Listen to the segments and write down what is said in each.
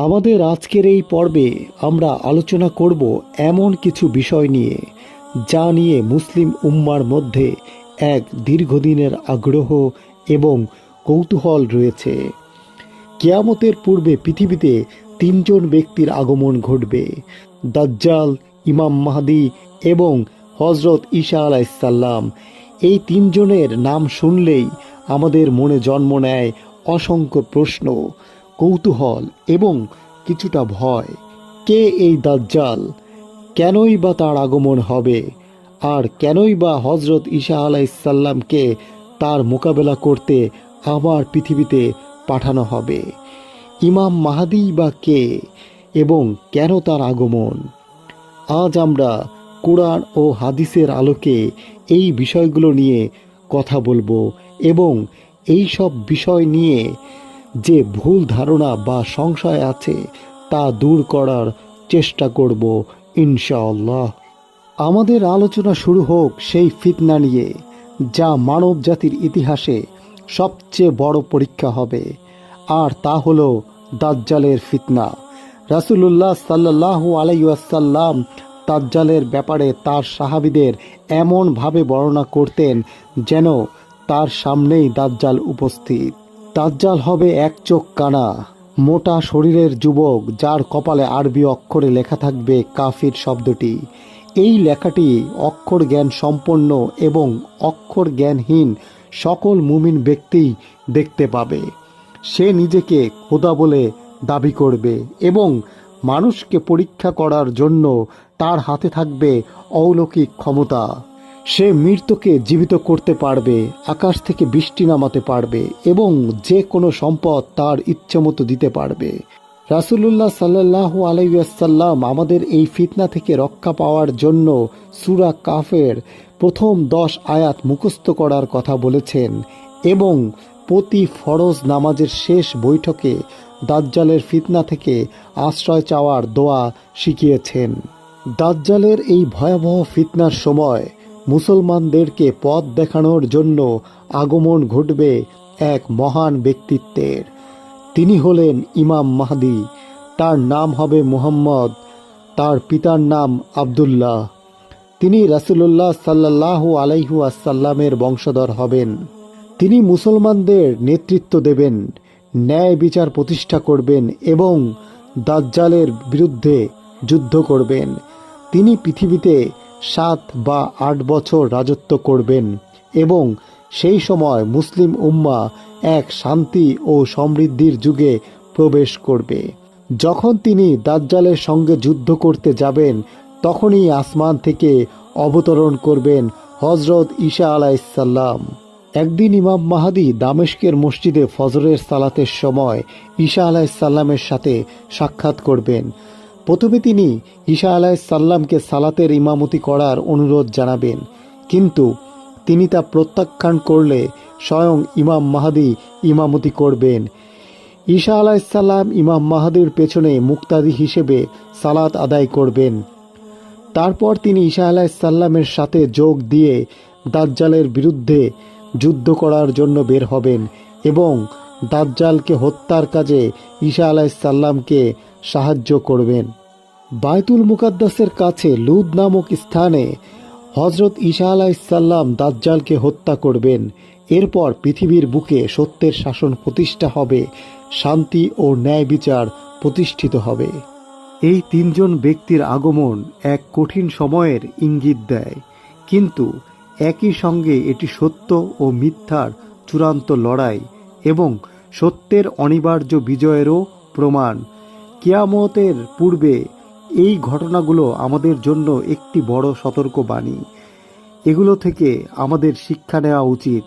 আমাদের আজকের এই পর্বে আমরা আলোচনা করব এমন কিছু বিষয় নিয়ে, যা নিয়ে মুসলিম উম্মার মধ্যে এক দীর্ঘদিনের আগ্রহ এবং কৌতূহল রয়েছে। কিয়ামতের পূর্বে পৃথিবীতে তিনজন ব্যক্তির আগমন ঘটবে: দাজ্জাল, ইমাম মাহদী এবং হজরত ঈসা আলাইসাল্লাম। এই তিনজনের নাম শুনলেই আমাদের মনে জন্ম নেয় অসংখ্য প্রশ্ন, কৌতূহল এবং কিছুটা ভয়। কে এই দাজ্জাল? কেনই বা তার আগমন হবে? আর কেনই বা হজরত ঈসা আলাইসাল্লামকে তার মোকাবেলা করতে আবার পৃথিবীতে পাঠানো হবে? ইমাম মাহদী বা কে এবং কেন তার আগমন? আজ আমরা কোরআন ও হাদিসের আলোকে এই বিষয়গুলো নিয়ে কথা বলবো এবং এই সব বিষয় নিয়ে যে ভুল ধারণা বা সংশয় আছে তা দূর করার চেষ্টা করব ইনশাআল্লাহ। আমাদের আলোচনা শুরু হোক সেই ফিতনা নিয়ে, যা মানব জাতির ইতিহাসে সবচেয়ে বড় পরীক্ষা হবে, আর তা হলো দাজ্জালের ফিতনা। রাসূলুল্লাহ সাল্লাল্লাহু আলাইহি ওয়াসাল্লাম দাজ্জালের ব্যাপারে তার সাহাবীদের এমনভাবে বর্ণনা করতেন যেন তার সামনেই দাজ্জাল উপস্থিত। দাজ্জাল হবে এক চোখ কানা, মোটা শরীরের যুবক, যার কপালে আরবি অক্ষরে লেখা থাকবে কাফির শব্দটি। এই লেখাটি অক্ষর জ্ঞান সম্পন্ন এবং অক্ষর জ্ঞানহীন সকল মুমিন ব্যক্তি দেখতে পাবে। সে নিজেকে খোদা বলে দাবি করবে এবং মানুষকে পরীক্ষা করার জন্য তার হাতে থাকবে অলৌকিক ক্ষমতা। সে মৃতকে জীবিত করতে পারবে, আকাশ থেকে বৃষ্টি নামাতে পারবে এবং যে কোনো সম্পদ তার ইচ্ছেমতো দিতে পারবে। রাসূলুল্লাহ সাল্লাল্লাহু আলাইহি ওয়াসাল্লাম আমাদের এই ফিতনা থেকে রক্ষা পাওয়ার জন্য সূরা কাফের প্রথম 10 আয়াত মুখস্থ করার কথা বলেছেন এবং প্রতি ফরজ নামাজের শেষ বৈঠকে দাজ্জালের ফিতনা থেকে আশ্রয় চাওয়ার দোয়া শিখিয়েছেন। দাজ্জালের এই ভয়াবহ ফিতনার সময় মুসলমানদেরকে পথ দেখানোর জন্য আগমন ঘটবে এক মহান ব্যক্তিত্বের। তিনি হলেন ইমাম মাহদী। তার নাম হবে মুহাম্মদ, তার পিতার নাম আব্দুল্লাহ। তিনি রাসূলুল্লাহ সাল্লাল্লাহু আলাইহি ওয়াসাল্লামের বংশধর হবেন। তিনি মুসলমানদের নেতৃত্ব দেবেন, ন্যায় বিচার প্রতিষ্ঠা করবেন এবং দাজ্জালের বিরুদ্ধে যুদ্ধ করবেন। তিনি পৃথিবীতে 7 বা 8 বছর রাজত্ব করবেন এবং সেই সময় মুসলিম উম্মাহ এক শান্তি ও সমৃদ্ধির যুগে প্রবেশ করবে। যখন তিনি দাজ্জালের সঙ্গে যুদ্ধ করতে যাবেন, তখনই আসমান থেকে অবতরণ করবেন হজরত ঈসা আলাইসাল্লাম। একদিন ইমাম মাহদী দামেস্কের মসজিদে ফজরের সালাতের সময় ঈসা আলাইসাল্লামের সাথে সাক্ষাৎ করবেন। প্রথমে তিনি ঈসা আলাইসাল্লামকে সালাতের ইমামতি করার অনুরোধ জানাবেন, কিন্তু তিনি তা প্রত্যাখ্যান করলে স্বয়ং ইমাম মাহদী ইমামতি করবেন। ঈসা আলাইসাল্লাম ইমাম মাহদীর পেছনে মুক্তাদি হিসেবে সালাত আদায় করবেন। তারপর তিনি ঈসা আলাইসাল্লামের সাথে যোগ দিয়ে দাজ্জালের বিরুদ্ধে যুদ্ধ করার জন্য বের হবেন এবং দাজ্জালকে হত্যার কাজে ঈসা আলাইসাল্লামকে সাহায্য করবেন। বায়তুল মুকাদ্দাসের কাছে লুদ নামক স্থানে হজরত ঈসা আলাইসাল্লাম দাজ্জালকে হত্যা করবেন। এরপর পৃথিবীর বুকে সত্যের শাসন প্রতিষ্ঠা হবে, শান্তি ও ন্যায় বিচার প্রতিষ্ঠিত হবে। এই তিনজন ব্যক্তির আগমন এক কঠিন সময়ের ইঙ্গিত দেয়, কিন্তু একই সঙ্গে এটি সত্য ও মিথ্যার চূড়ান্ত লড়াই এবং সত্যের অনিবার্য বিজয়েরও প্রমাণ। কিয়ামতের পূর্বে এই ঘটনাগুলো আমাদের জন্য একটি বড় সতর্কবাণী। এগুলো থেকে আমাদের শিক্ষা নেওয়া উচিত,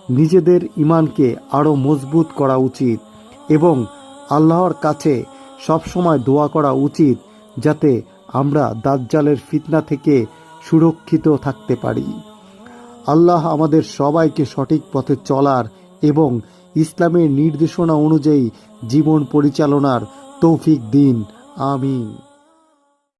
নিজেদের ঈমানকে আরও মজবুত করা উচিত এবং আল্লাহর কাছে সবসময় দোয়া করা উচিত যাতে আমরা দাজ্জালের ফিতনা থেকে সুরক্ষিত থাকতে পারি। আল্লাহ আমাদের সবাইকে সঠিক পথে চলার এবং ইসলামের নির্দেশনা অনুযায়ী জীবন পরিচালনার তৌফিক দিন। আমিন।